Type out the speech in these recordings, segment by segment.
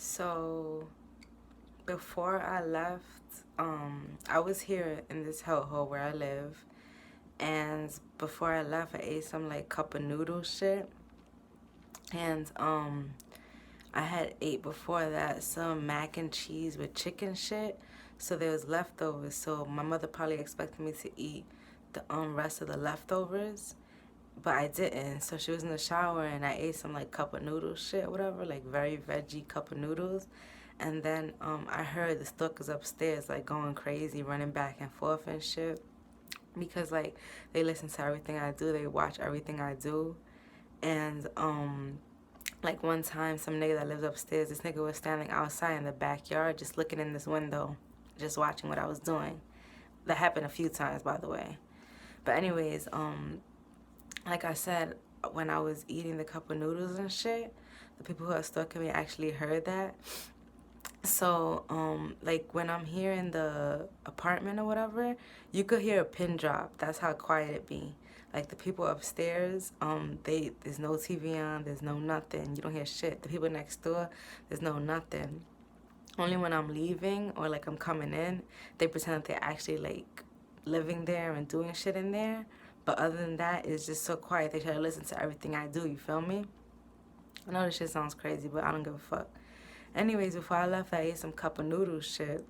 So before I left, I was here in this hellhole where I live, and before I left, I ate some like cup of noodle shit, and I had ate before that some mac and cheese with chicken shit. So there was leftovers. So my mother probably expected me to eat the rest of the leftovers, but I didn't. So she was in the shower and I ate some like cup of noodles shit, whatever, like very veggie cup of noodles. And then I heard the stalkers upstairs like going crazy, running back and forth and shit. Because like they listen to everything I do, they watch everything I do. And like one time some nigga that lives upstairs, this nigga was standing outside in the backyard just looking in this window, just watching what I was doing. That happened a few times, by the way. But anyways, like I said, when I was eating the cup of noodles and shit, the people who are stalking me actually heard that. So, like when I'm here in the apartment or whatever, you could hear a pin drop. That's how quiet it be. Like the people upstairs, there's no TV on, there's no nothing. You don't hear shit. The people next door, there's no nothing. Only when I'm leaving or like I'm coming in, they pretend that they're actually like living there and doing shit in there. But other than that, it's just so quiet. They try to listen to everything I do. You feel me? I know this shit sounds crazy, but I don't give a fuck. Anyways, before I left, I ate some cup of noodles shit.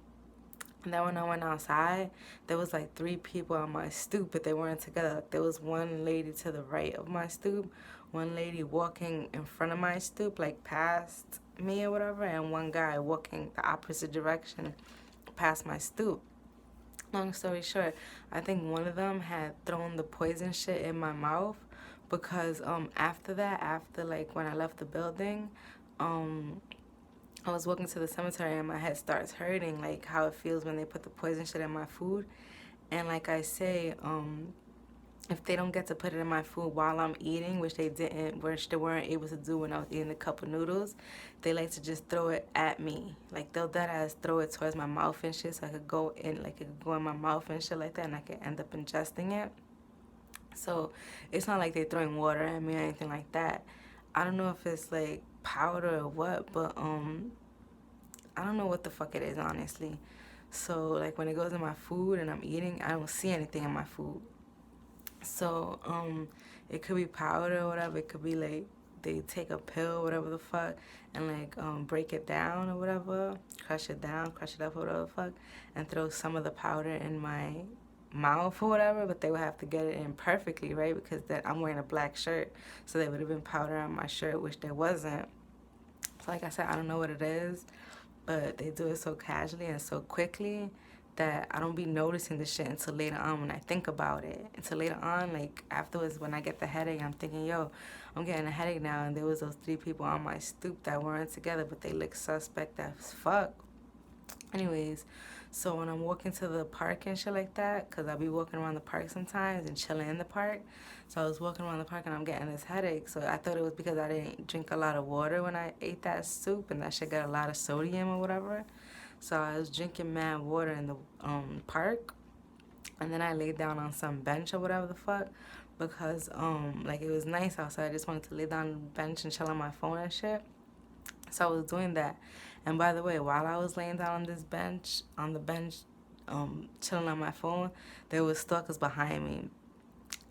And then when I went outside, there was like three people on my stoop, but they weren't together. Like, there was one lady to the right of my stoop, one lady walking in front of my stoop, like past me or whatever, and one guy walking the opposite direction past my stoop. Long story short, I think one of them had thrown the poison shit in my mouth because after that, after like when I left the building, um I was walking to the cemetery and my head starts hurting, like how it feels when they put the poison shit in my food. And like I say, if they don't get to put it in my food while I'm eating, which they didn't, which they weren't able to do when I was eating the cup of noodles, they like to just throw it at me. Like they'll dead ass throw it towards my mouth and shit, so I could go in, like it could go in my mouth and shit like that, and I could end up ingesting it. So it's not like they're throwing water at me or anything like that. I don't know if it's like powder or what, but I don't know what the fuck it is, honestly. So, like, when it goes in my food and I'm eating, I don't see anything in my food. So, it could be powder or whatever. It could be, like, they take a pill, whatever the fuck, and, like, break it down or whatever, crush it down, crush it up or whatever the fuck, and throw some of the powder in my mouth or whatever, but they would have to get it in perfectly, right? Because that I'm wearing a black shirt, so there would have been powder on my shirt, which there wasn't. So, like I said, I don't know what it is, but they do it so casually and so quickly that I don't be noticing the shit until later on when I think about it. Until later on, like afterwards when I get the headache, I'm thinking, yo, I'm getting a headache now, and there was those three people on my stoop that weren't together, but they look suspect as fuck. Anyways, so when I'm walking to the park and shit like that, because I'll be walking around the park sometimes and chilling in the park. So I was walking around the park and I'm getting this headache. So I thought it was because I didn't drink a lot of water when I ate that soup and that shit got a lot of sodium or whatever. So I was drinking mad water in the park. And then I laid down on some bench or whatever the fuck because like it was nice outside. I just wanted to lay down on the bench and chill on my phone and shit. So I was doing that. And by the way, while I was laying down on this bench, chilling on my phone, there was stalkers behind me.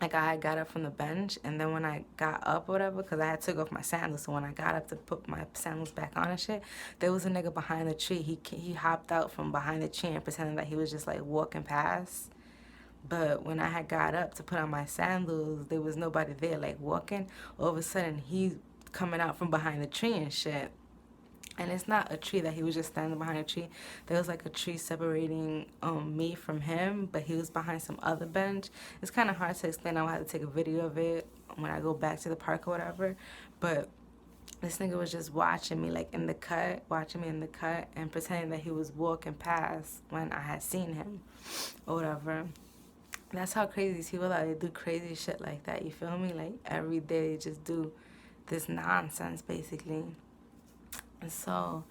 Like I had got up from the bench, and then when I got up or whatever, because I had took off my sandals, so when I got up to put my sandals back on and shit, there was a nigga behind the tree. He hopped out from behind the tree and pretended that he was just like walking past. But when I had got up to put on my sandals, there was nobody there like walking. All of a sudden, he's coming out from behind the tree and shit. And it's not a tree that he was just standing behind a tree. There was like a tree separating me from him, but he was behind some other bench. It's kind of hard to explain. I will have to take a video of it when I go back to the park or whatever. But this nigga was just watching me like in the cut, watching me in the cut and pretending that he was walking past when I had seen him or whatever. That's how crazy these people are. They do crazy shit like that, you feel me? Like every day they just do this nonsense basically. And so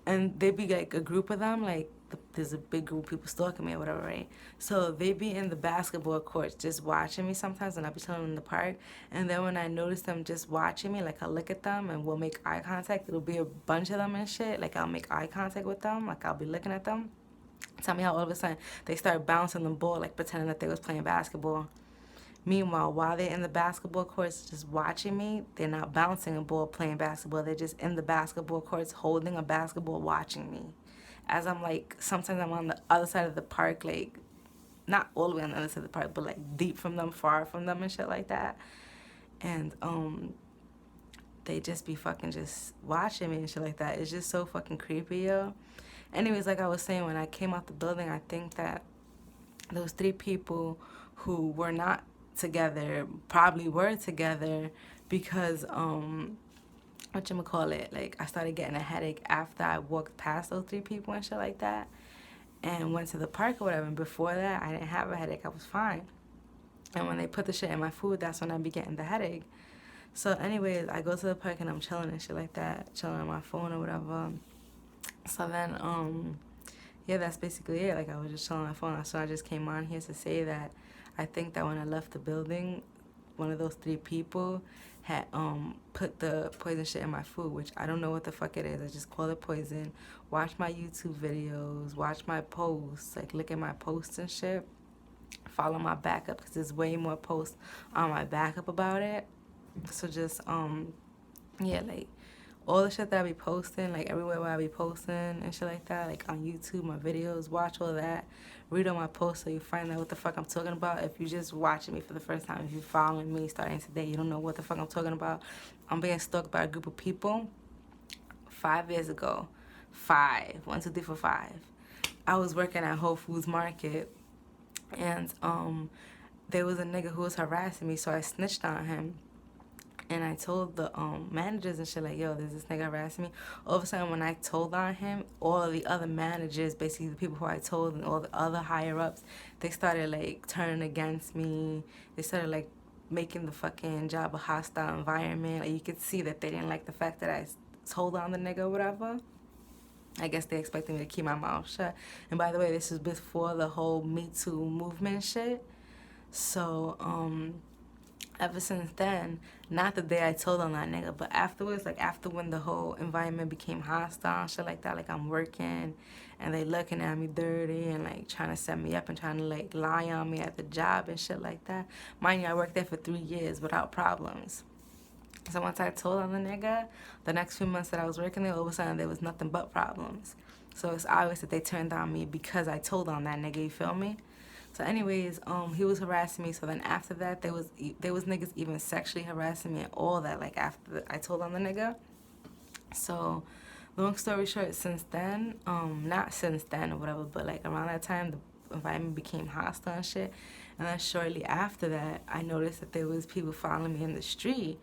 and they be like a group of them, like there's a big group of people stalking me or whatever, right? So they be in the basketball courts just watching me sometimes, and I'll be chilling in the park. And then when I notice them just watching me, like I'll look at them and we'll make eye contact. It'll be a bunch of them and shit. Like I'll make eye contact with them, like I'll be looking at them. Tell me how all of a sudden they start bouncing the ball, like pretending that they was playing basketball. Meanwhile, while they're in the basketball courts just watching me, they're not bouncing a ball playing basketball. They're just in the basketball courts holding a basketball watching me. As I'm like, sometimes I'm on the other side of the park, like, not all the way on the other side of the park, but like deep from them, far from them and shit like that. And they just be fucking just watching me and shit like that. It's just so fucking creepy, yo. Anyways, like I was saying, when I came out the building, I think that those three people who were not together probably were together because whatchamacallit, like I started getting a headache after I walked past those three people and shit like that and went to the park or whatever. And before that I didn't have a headache, I was fine. And when they put the shit in my food, that's when I be getting the headache. So anyways, I go to the park and I'm chilling and shit like that, chilling on my phone or whatever. So then yeah, that's basically it. Like I was just chilling on my phone. So I just came on here to say that I think that when I left the building, one of those three people had put the poison shit in my food, which I don't know what the fuck it is. I just call it poison. Watch my YouTube videos, watch my posts, like look at my posts and shit. Follow my backup because there's way more posts on my backup about it. So just yeah, like all the shit that I be posting, like everywhere where I be posting and shit like that, like on YouTube, my videos, watch all that. Read all my posts so you find out what the fuck I'm talking about. If you just watching me for the first time, if you following me starting today, you don't know what the fuck I'm talking about. I'm being stalked by a group of people 5 years ago. 5. 1, 2, 3, 4, 5. I was working at Whole Foods Market and there was a nigga who was harassing me, so I snitched on him. And I told the managers and shit like, yo, there's this nigga harassing me. All of a sudden, when I told on him, all of the other managers, basically the people who I told and all the other higher-ups, they started, like, turning against me. They started, like, making the fucking job a hostile environment. Like, you could see that they didn't like the fact that I told on the nigga or whatever. I guess they expected me to keep my mouth shut. And by the way, this was before the whole Me Too movement shit. So, ever since then, not the day I told on that nigga, but afterwards, like after when the whole environment became hostile and shit like that, like I'm working and they looking at me dirty and like trying to set me up and trying to like lie on me at the job and shit like that. Mind you, I worked there for 3 years without problems. So once I told on the nigga, the next few months that I was working there, all of a sudden there was nothing but problems. So it's obvious that they turned on me because I told on that nigga, you feel me? So anyways, he was harassing me. So then after that, there was niggas even sexually harassing me and all that. Like after I told on the nigga. So, long story short, since then, not since then or whatever, but like around that time, the environment became hostile and shit. And then shortly after that, I noticed that there was people following me in the street.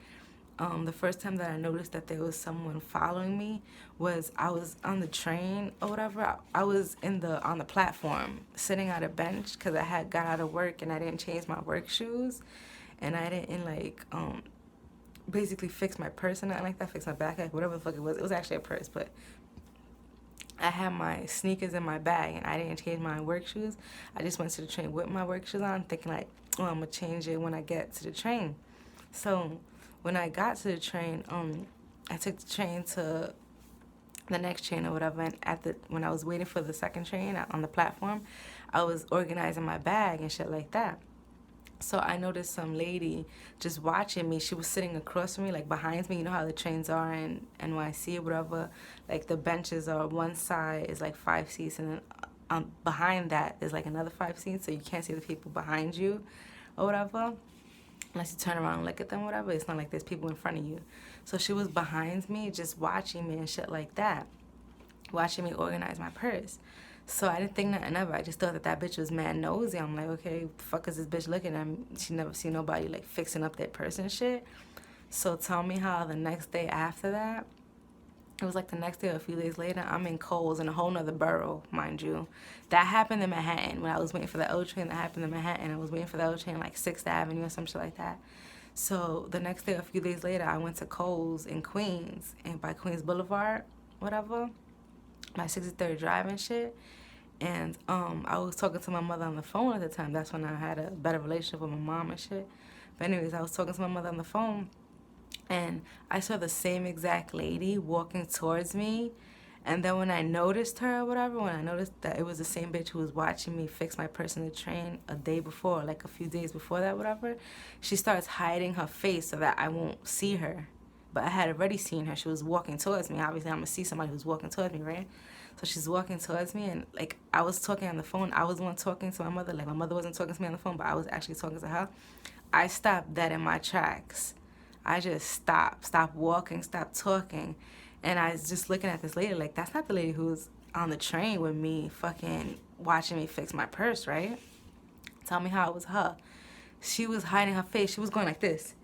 The first time that I noticed that there was someone following me was I was on the train or whatever. I was on the platform sitting at a bench because I had got out of work and I didn't change my work shoes and I didn't like basically fix my purse or nothing like that, fix my backpack, whatever the fuck it was. It was actually a purse, but I had my sneakers in my bag and I didn't change my work shoes. I just went to the train with my work shoes on thinking like, oh, I'm gonna change it when I get to the train. So when I got to the train, I took the train to the next train or whatever, and when I was waiting for the second train on the platform, I was organizing my bag and shit like that. So I noticed some lady just watching me. She was sitting across from me, like behind me. You know how the trains are in NYC or whatever? Like the benches are one side is like 5 seats, and then behind that is like another 5 seats, so you can't see the people behind you or whatever. Unless you turn around and look at them, whatever. It's not like there's people in front of you. So she was behind me, just watching me and shit like that. Watching me organize my purse. So I didn't think nothing of it. I just thought that bitch was mad nosy. I'm like, okay, what the fuck is this bitch looking at me? She never seen nobody, like, fixing up their purse and shit. So tell me how the next day after that, it was like the next day or a few days later, I'm in Kohl's in a whole nother borough, mind you. That happened in Manhattan. When I was waiting for the L train, that happened in Manhattan. I was waiting for the L train like 6th Avenue or some shit like that. So the next day or a few days later, I went to Kohl's in Queens, and by Queens Boulevard, whatever. my 63rd drive and shit. And I was talking to my mother on the phone at the time. That's when I had a better relationship with my mom and shit. But anyways, I was talking to my mother on the phone, and I saw the same exact lady walking towards me. And then when I noticed her or whatever, when I noticed that it was the same bitch who was watching me fix my purse in the train a day before, like a few days before that, whatever, she starts hiding her face so that I won't see her. But I had already seen her. She was walking towards me. Obviously, I'm going to see somebody who's walking towards me, right? So she's walking towards me, and, like, I was talking on the phone. I was the one talking to my mother. Like, my mother wasn't talking to me on the phone, but I was actually talking to her. I stopped dead in my tracks. I just stopped walking, stopped talking. And I was just looking at this lady like, that's not the lady who's on the train with me fucking watching me fix my purse, right? Tell me how it was her. She was hiding her face. She was going like this.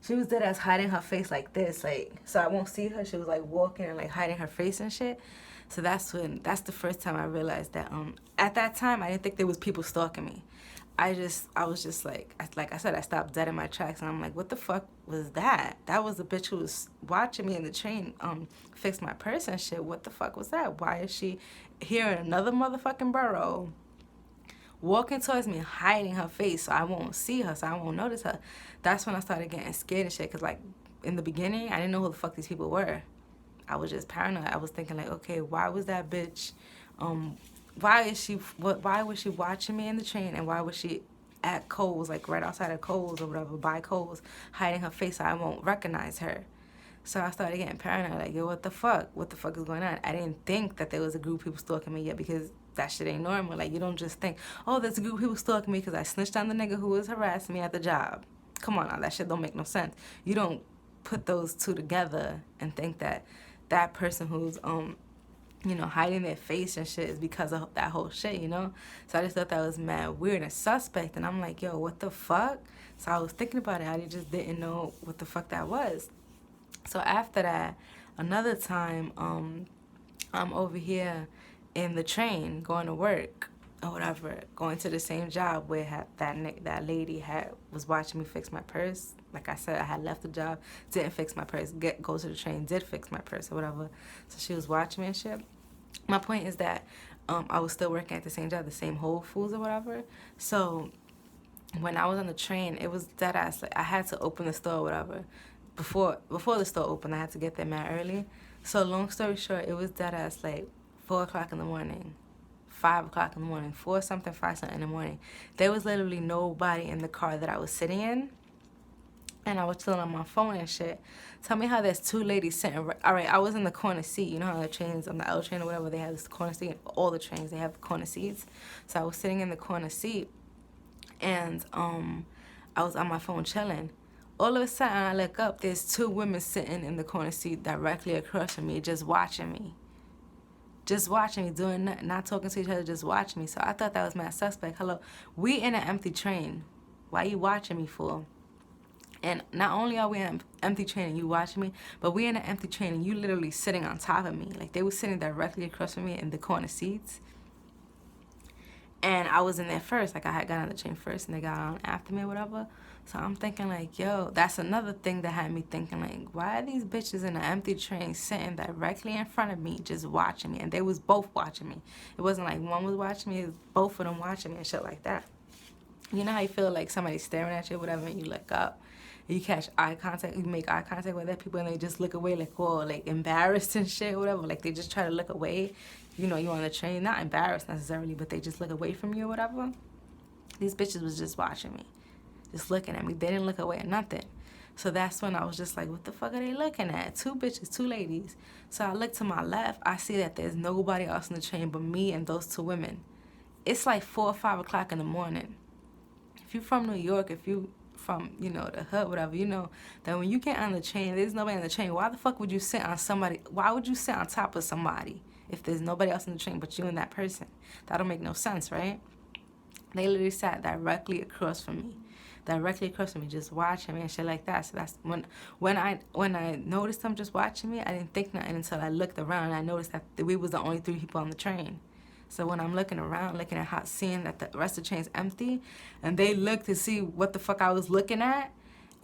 She was dead ass hiding her face like this, like, so I won't see her. She was like walking and like hiding her face and shit. So that's the first time I realized that at that time I didn't think there was people stalking me. I was just like I said, I stopped dead in my tracks, and I'm like, what the fuck was that? That was the bitch who was watching me in the train fix my purse and shit. What the fuck was that? Why is she here in another motherfucking borough walking towards me, hiding her face so I won't see her, so I won't notice her? That's when I started getting scared and shit, because, like, in the beginning, I didn't know who the fuck these people were. I was just paranoid. I was thinking, like, okay, why was that bitch, why was she watching me in the train, and why was she at Kohl's, like, right outside of Kohl's or whatever, by Kohl's, hiding her face so I won't recognize her? So I started getting paranoid, like, yo, what the fuck? What the fuck is going on? I didn't think that there was a group of people stalking me yet, because that shit ain't normal. Like, you don't just think, oh, there's a group of people stalking me because I snitched on the nigga who was harassing me at the job. Come on now, that shit don't make no sense. You don't put those two together and think that that person who's, hiding their face and shit is because of that whole shit, you know? So I just thought that was mad weird and suspect. And I'm like, yo, what the fuck? So I was thinking about it. I just didn't know what the fuck that was. So after that, another time, I'm over here in the train going to work or whatever, going to the same job where that lady was watching me fix my purse. Like I said, I had left the job, didn't fix my purse, go to the train, did fix my purse or whatever. So she was watching me and shit. My point is that I was still working at the same job, the same Whole Foods or whatever. So when I was on the train, it was dead ass. Like, I had to open the store or whatever. Before the store opened, I had to get there mad early. So long story short, it was dead ass like 4 o'clock in the morning, 5 o'clock in the morning, 5 something in the morning. There was literally nobody in the car that I was sitting in, and I was chilling on my phone and shit. Tell me how there's 2 ladies sitting. All right, I was in the corner seat. You know how the trains, on the L train or whatever, they have this corner seat. All the trains, they have corner seats. So I was sitting in the corner seat, and I was on my phone chilling. All of a sudden, I look up, there's 2 women sitting in the corner seat directly across from me, just watching me. Just watching me, doing nothing, not talking to each other, just watching me. So I thought that was my suspect. Hello, we in an empty train. Why you watching me for? And not only are we in an empty train and you watching me, but we in an empty train and you literally sitting on top of me. Like, they were sitting directly across from me in the corner seats. And I was in there first. Like, I had got on the train first and they got on after me or whatever. So I'm thinking, like, yo, that's another thing that had me thinking, like, why are these bitches in an empty train sitting directly in front of me just watching me? And they was both watching me. It wasn't like one was watching me. It was both of them watching me and shit like that. You know how you feel like somebody's staring at you or whatever, and you look up, you catch eye contact, you make eye contact with that people, and they just look away like, oh, like embarrassed and shit or whatever. Like, they just try to look away. You know, you on the train, not embarrassed necessarily, but they just look away from you or whatever. These bitches was just watching me, just looking at me. They didn't look away at nothing. So that's when I was just like, what the fuck are they looking at? 2 bitches, 2 ladies. So I look to my left, I see that there's nobody else in the train but me and those 2 women. It's like 4 or 5 o'clock in the morning. If you're from New York, if you from, you know, the hood, whatever, you know that when you get on the train, there's nobody on the train. Why the fuck would you sit on somebody? Why would you sit on top of somebody if there's nobody else in the train but you and that person? That don't make no sense, right? They literally sat directly across from me, just watching me and shit like that. So that's when I noticed them just watching me, I didn't think nothing until I looked around and I noticed that we was the only 3 people on the train. So when I'm looking around, looking at how, seeing that the rest of the train's empty, and they look to see what the fuck I was looking at,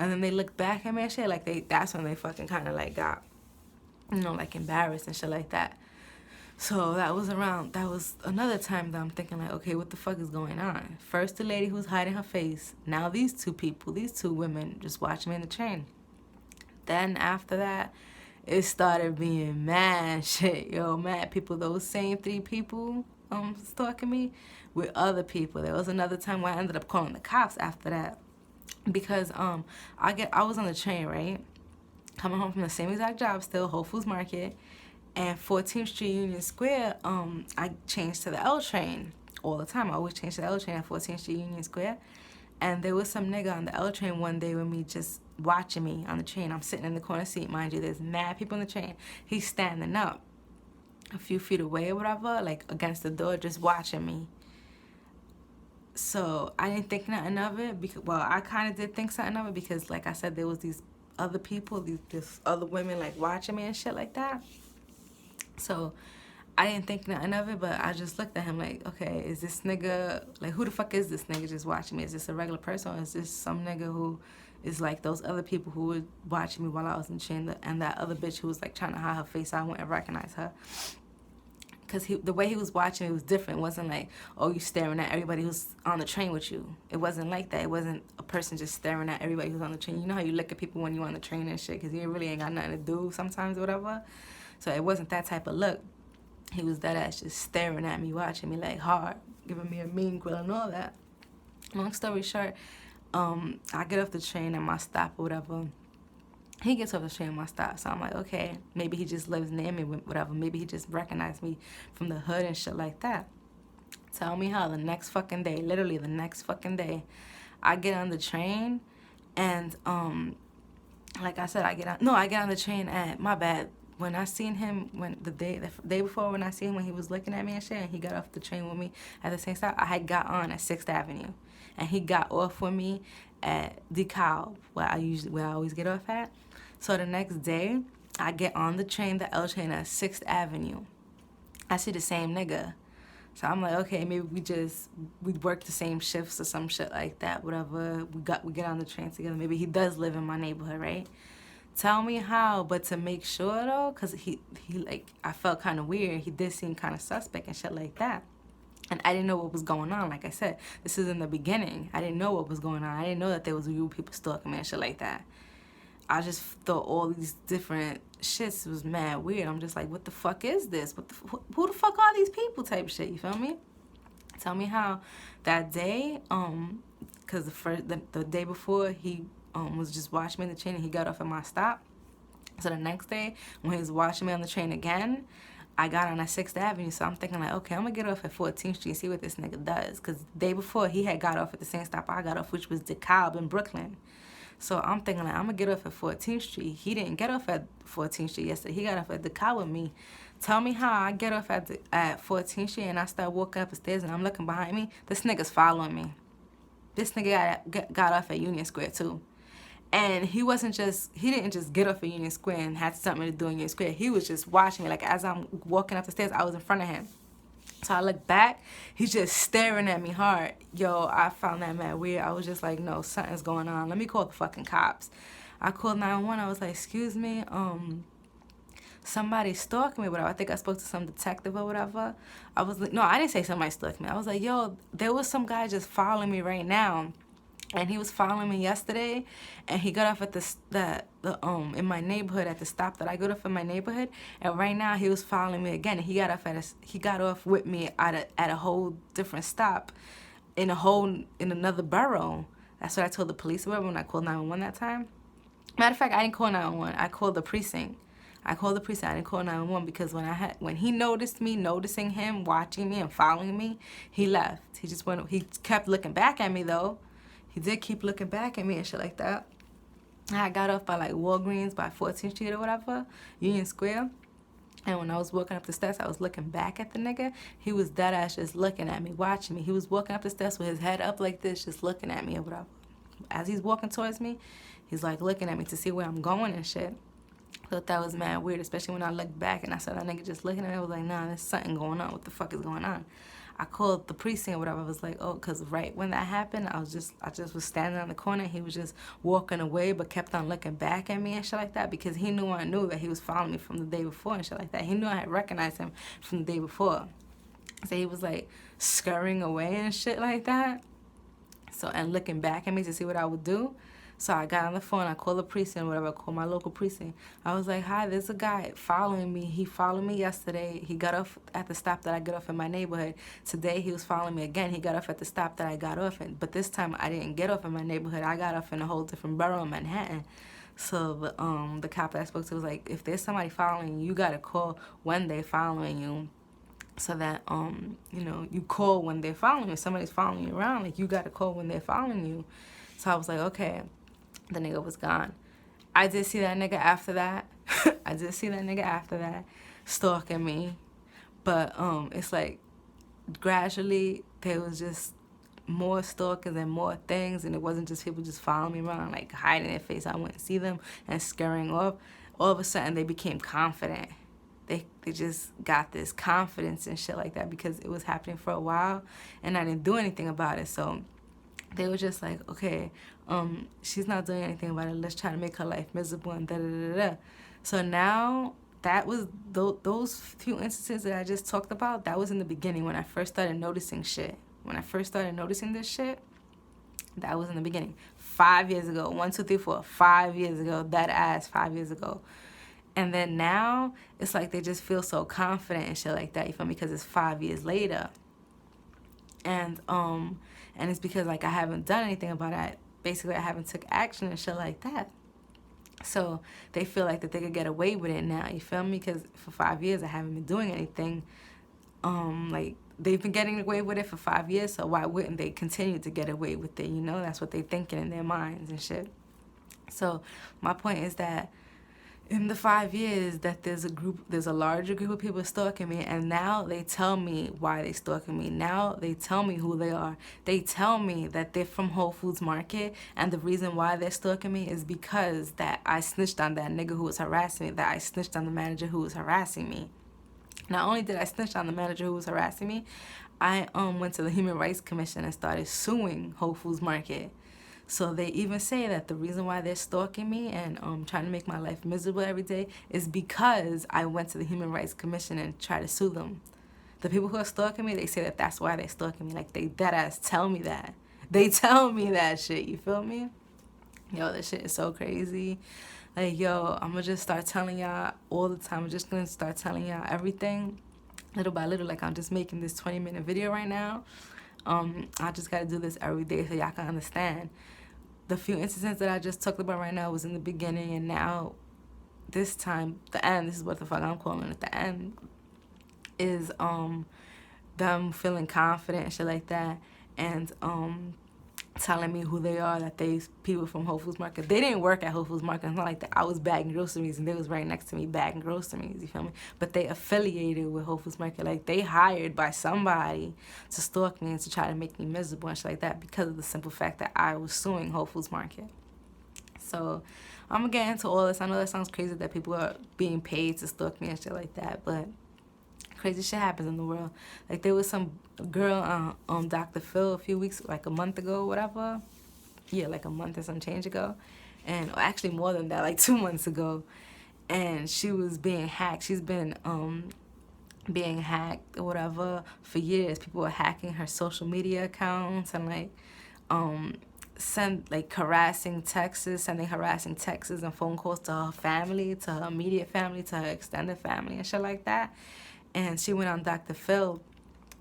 and then they look back at me and shit, like that's when they fucking kind of like got, you know, like embarrassed and shit like that. So that was another time that I'm thinking like, okay, what the fuck is going on? First the lady who's hiding her face. Now these two people, these two women just watching me in the train. Then after that, it started being mad shit, yo, mad people. Those same three people stalking me with other people. There was another time where I ended up calling the cops after that because I was on the train, right, coming home from the same exact job, still Whole Foods Market, and 14th Street Union Square. I changed to the L train all the time. I always change to the L train at 14th Street Union Square. And there was some nigga on the L train one day with me just watching me on the train. I'm sitting in the corner seat, mind you. There's mad people on the train. He's standing up a few feet away or whatever, like against the door, just watching me. So I didn't think nothing of it. Because, well, I kind of did think something of it because, like I said, there was these other people, these other women, like, watching me and shit like that. So I didn't think nothing of it, but I just looked at him like, okay, is this nigga, like, who the fuck is this nigga just watching me? Is this a regular person, or is this some nigga who is like those other people who were watching me while I was in chain, and that other bitch who was like trying to hide her face, I wouldn't recognize her. Because the way he was watching me was different. It wasn't like, oh, you staring at everybody who's on the train with you. It wasn't like that. It wasn't a person just staring at everybody who's on the train. You know how you look at people when you're on the train and shit, because you really ain't got nothing to do sometimes or whatever. So it wasn't that type of look. He was dead ass just staring at me, watching me like hard, giving me a mean grill and all that. Long story short, I get off the train at my stop or whatever. He gets off the train at my stop, so I'm like, okay, maybe he just lives near me, whatever. Maybe he just recognized me from the hood and shit like that. Tell me how the next fucking day, literally the next fucking day, I get on the train and like I said, I get on the train at, my bad. When I seen him, the day before, when I seen him when he was looking at me and shit, and he got off the train with me at the same stop, I had got on at 6th Avenue, and he got off with me at DeKalb, where I always get off at. So the next day, I get on the train, the L train at 6th Avenue. I see the same nigga. So I'm like, okay, maybe we work the same shifts or some shit like that, whatever. We get on the train together. Maybe he does live in my neighborhood, right? Tell me how, but to make sure though, cause he like, I felt kind of weird. He did seem kind of suspect and shit like that. And I didn't know what was going on. Like I said, this is in the beginning. I didn't know what was going on. I didn't know that there was real people stalking me and shit like that. I just thought all these different shits was mad weird. I'm just like, what the fuck is this? Who the fuck are these people type shit, you feel me? Tell me how that day, cause the day before he was just watching me on the train and he got off at my stop. So the next day when he was watching me on the train again, I got on at 6th Avenue. So I'm thinking like, okay, I'm gonna get off at 14th Street and see what this nigga does. Cause the day before he had got off at the same stop I got off, which was DeKalb in Brooklyn. So I'm thinking like, I'm gonna get off at 14th Street. He didn't get off at 14th Street yesterday. He got off at DeKalb with me. Tell me how I get off at 14th Street and I start walking up the stairs and I'm looking behind me. This nigga's following me. This nigga got off at Union Square too. And he didn't just get off at Union Square and had something to do in Union Square. He was just watching me. Like, as I'm walking up the stairs, I was in front of him. So I look back, he's just staring at me hard. Yo, I found that mad weird. I was just like, no, something's going on. Let me call the fucking cops. I called 911. I was like, excuse me, somebody stalking me, whatever. I think I spoke to some detective or whatever. I was like, no, I didn't say somebody stalked me. I was like, yo, there was some guy just following me right now. And he was following me yesterday, and he got off at in my neighborhood at the stop that I got off in my neighborhood, and right now he was following me again. And he got off with me at a whole different stop, in another borough. That's what I told the police about when I called 911 that time. Matter of fact, I didn't call 911. I called the precinct. I didn't call 911 because when he noticed me noticing him watching me and following me, he left. He kept looking back at me though. He did keep looking back at me and shit like that. I got off by like Walgreens by 14th Street or whatever, Union Square. And when I was walking up the steps, I was looking back at the nigga. He was dead ass just looking at me, watching me. He was walking up the steps with his head up like this, just looking at me or whatever. As he's walking towards me, he's like looking at me to see where I'm going and shit. I thought that was mad weird, especially when I looked back and I saw that nigga just looking at me. I was like, nah, there's something going on. What the fuck is going on? I called the precinct or whatever. I was like, oh, because right when that happened, I just was standing on the corner. He was just walking away, but kept on looking back at me and shit like that, because he knew I knew that he was following me from the day before and shit like that. He knew I had recognized him from the day before. So he was like scurrying away and shit like that. So, and looking back at me to see what I would do. So I got on the phone, I called the precinct, whatever, I called my local precinct. I was like, hi, there's a guy following me. He followed me yesterday. He got off at the stop that I get off in my neighborhood. Today he was following me again. He got off at the stop that I got off in. But this time I didn't get off in my neighborhood. I got off in a whole different borough in Manhattan. So the cop that I spoke to was like, if there's somebody following you, you gotta call when they're following you. So that, you know, you call when they're following you. If somebody's following you around, like, you got to call when they're following you. So I was like, okay. The nigga was gone. I did see that nigga after that. I did see that nigga after that stalking me. But it's like gradually there was just more stalkers and more things. And it wasn't just people just following me around, like hiding their face. I wouldn't see them and scurrying off. All of a sudden they became confident. They just got this confidence and shit like that because it was happening for a while and I didn't do anything about it. So they were just like, okay, she's not doing anything about it. Let's try to make her life miserable and da-da-da-da. So now that was those few instances that I just talked about, that was in the beginning when I first started noticing shit. When I first started noticing this shit, that was in the beginning. 5 years ago. 1, 2, 3, 4. 5 years ago. That ass 5 years ago. And then now, it's like they just feel so confident and shit like that, you feel me? Because it's 5 years later. And it's because, like, I haven't done anything about it. Basically, I haven't took action and shit like that. So they feel like that they could get away with it now, you feel me? Because for 5 years, I haven't been doing anything. Like, they've been getting away with it for 5 years, so why wouldn't they continue to get away with it, you know? That's what they're thinking in their minds and shit. So my point is that in the 5 years that there's a larger group of people stalking me, and now they tell me why they stalking me. Now they tell me who they are. They tell me that they're from Whole Foods Market, and the reason why they're stalking me is because that I snitched on that nigga who was harassing me, that I snitched on the manager who was harassing me. Not only did I snitch on the manager who was harassing me, I went to the Human Rights Commission and started suing Whole Foods Market. So they even say that the reason why they're stalking me and trying to make my life miserable every day is because I went to the Human Rights Commission and tried to sue them. The people who are stalking me, they say that that's why they're stalking me. Like, they deadass tell me that. They tell me that shit, you feel me? Yo, this shit is so crazy. Like, yo, I'm gonna just start telling y'all all the time. I'm just gonna start telling y'all everything little by little. Like, I'm just making this 20-minute video right now. I just gotta do this every day so y'all can understand. The few instances that I just talked about right now was in the beginning, and now this time, the end, this is what the fuck I'm calling it, the end, is them feeling confident and shit like that, and telling me who they are, that they people from Whole Foods Market. They didn't work at Whole Foods Market. It's not like that I was bagging groceries and they was right next to me bagging groceries, you feel me? But they affiliated with Whole Foods Market. Like, they hired by somebody to stalk me and to try to make me miserable and shit like that because of the simple fact that I was suing Whole Foods Market. So I'm gonna get into all this. I know that sounds crazy that people are being paid to stalk me and shit like that, but crazy shit happens in the world. Like, there was some girl on Dr. Phil a few weeks, like a month ago, whatever. Yeah, like a month or some change ago. And actually more than that, like 2 months ago. And she was being hacked. She's been being hacked or whatever for years. People were hacking her social media accounts and like sending harassing texts and phone calls to her family, to her immediate family, to her extended family and shit like that. And she went on Dr. Phil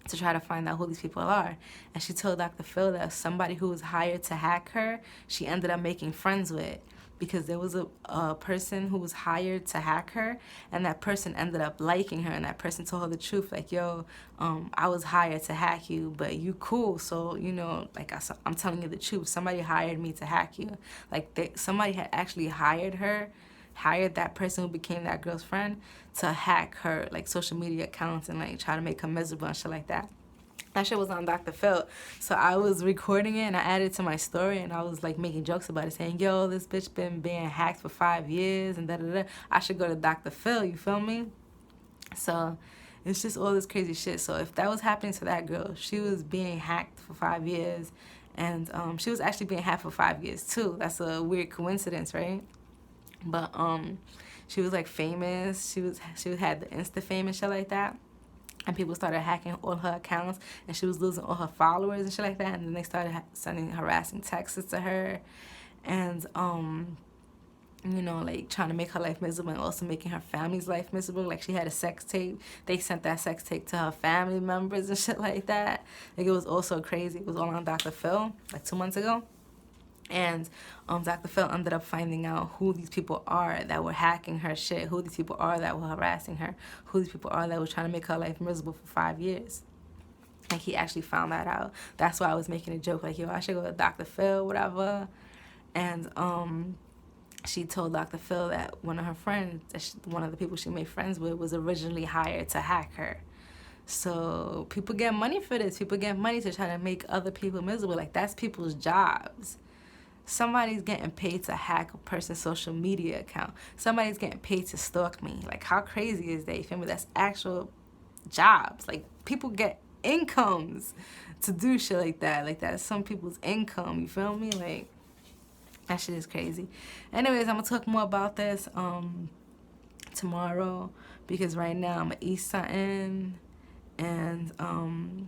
to try to find out who these people are. And she told Dr. Phil that somebody who was hired to hack her, she ended up making friends with, because there was a person who was hired to hack her, and that person ended up liking her, and that person told her the truth, like, yo, I was hired to hack you, but you cool, so, you know, like, I'm telling you the truth. Somebody hired me to hack you. Like, somebody had actually hired that person who became that girl's friend to hack her, like, social media accounts and, like, try to make her miserable and shit like that. That shit was on Dr. Phil. So I was recording it and I added it to my story and I was, like, making jokes about it, saying, yo, this bitch been being hacked for 5 years and da-da-da. I should go to Dr. Phil, you feel me? So It's just all this crazy shit. So if that was happening to that girl, she was being hacked for 5 years, and she was actually being hacked for 5 years too. That's a weird coincidence, right? But she was like famous. She had the Insta fame and shit like that. And people started hacking all her accounts, and she was losing all her followers and shit like that. And then they started sending harassing texts to her, and you know, like trying to make her life miserable and also making her family's life miserable. Like she had a sex tape. They sent that sex tape to her family members and shit like that. Like it was also crazy. It was all on Dr. Phil like 2 months ago. And Dr. Phil ended up finding out who these people are that were hacking her shit, who these people are that were harassing her, who these people are that were trying to make her life miserable for 5 years. Like he actually found that out. That's why I was making a joke like, yo, I should go to Dr. Phil, whatever. And she told Dr. Phil that one of her friends, one of the people she made friends with, was originally hired to hack her. So people get money for this. People get money to try to make other people miserable. Like that's people's jobs. Somebody's getting paid to hack a person's social media account. Somebody's getting paid to stalk me. Like, how crazy is that? You feel me? That's actual jobs. Like, people get incomes to do shit like that. Like, that's some people's income. You feel me? Like, that shit is crazy. Anyways, I'm going to talk more about this tomorrow, because right now I'm going to eat something and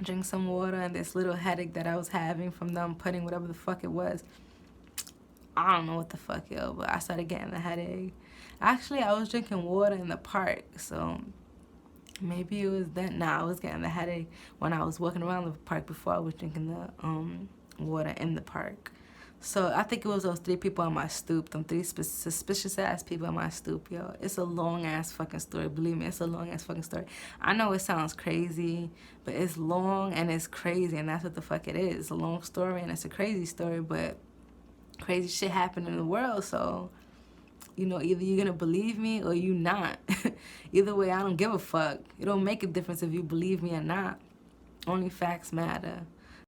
drink some water, and this little headache that I was having from them putting whatever the fuck it was. I don't know what the fuck, yo, but I started getting the headache. Actually, I was drinking water in the park, so maybe it was that. Nah, I was getting the headache when I was walking around the park before I was drinking the water in the park. So I think it was those 3 people on my stoop, them 3 suspicious ass people on my stoop, yo. It's a long ass fucking story. Believe me, it's a long ass fucking story. I know it sounds crazy, but it's long and it's crazy, and that's what the fuck it is. It's a long story and it's a crazy story, but crazy shit happened in the world. So, you know, either you're gonna believe me or you not. Either way, I don't give a fuck. It don't make a difference if you believe me or not. Only facts matter.